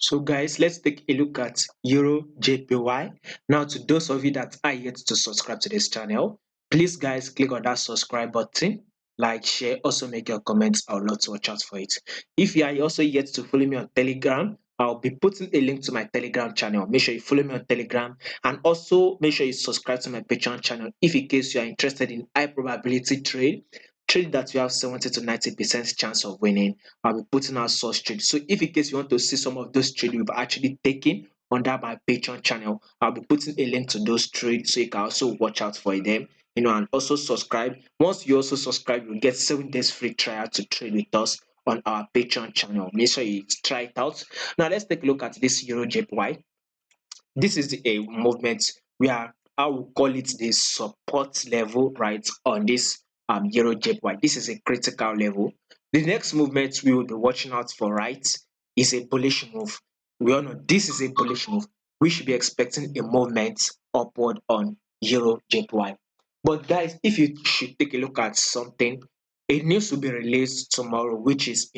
So guys, let's take a look at EURJPY. Now to those of you that are yet to subscribe to this channel, please guys click on that subscribe button, like, share, also make your comments. I would love to watch out for it. If you are also yet to follow me on Telegram, I'll be putting a link to my Telegram channel. Make sure you follow me on Telegram and also make sure you subscribe to my Patreon channel if in case you are interested in high probability trade that you have 70 to 90% chance of winning. I'll be putting out source trade. So if in case you want to see some of those trades we've actually taken under my Patreon channel, I'll be putting a link to those trades so you can also watch out for them. And also subscribe. Once you also subscribe, you'll get 7 days free trial to trade with us on our Patreon channel. Make sure you try it out. Now let's take a look at this EURJPY. This is a movement where I will call it the support level, right, on this EURJPY. This is a critical level. The next movement we will be watching out for, right, is a bullish move. We all know this is a bullish move. We should be expecting a movement upward on EURJPY. But guys, if you should take a look at something, it needs to be released tomorrow, which is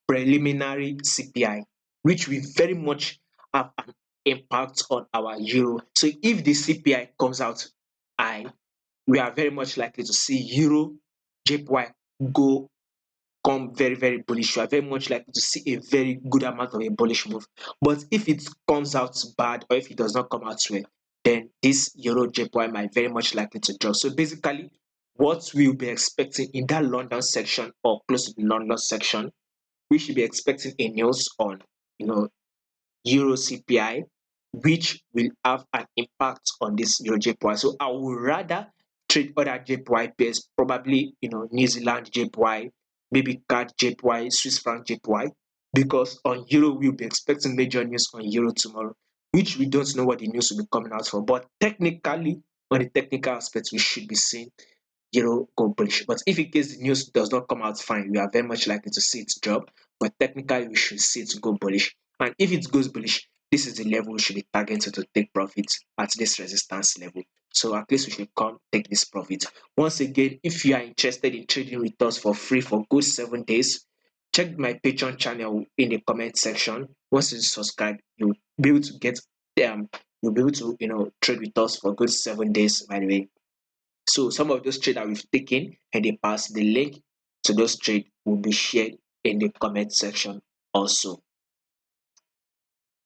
preliminary CPI, which will very much have an impact on our euro. So if the CPI comes out high, we are very much likely to see euro JPY go come very, very bullish. We are very much likely to see a very good amount of a bullish move. But if it comes out bad or if it does not come out well, then this euro JPY might very much likely to drop. So basically, what we'll be expecting in that London section or close to the London section, we should be expecting a news on euro CPI, which will have an impact on this euro JPY. So I would rather trade other JPY pairs, probably New Zealand JPY, maybe CAD JPY, Swiss franc JPY, because on euro we'll be expecting major news on euro tomorrow, which we don't know what the news will be coming out for. But technically, on the technical aspects, we should be seeing euro go bullish. But if in case the news does not come out fine, we are very much likely to see it drop. But technically, we should see it go bullish. And if it goes bullish, this is the level we should be targeting to take profits at this resistance level. So at least we should come take this profit. Once again, if you are interested in trading with us for free for good 7 days, check my Patreon channel in the comment section. Once you subscribe, you'll be able to get you'll be able to trade with us for good 7 days, by the way. So some of those trades that we've taken in the past, the link to those trades will be shared in the comment section also.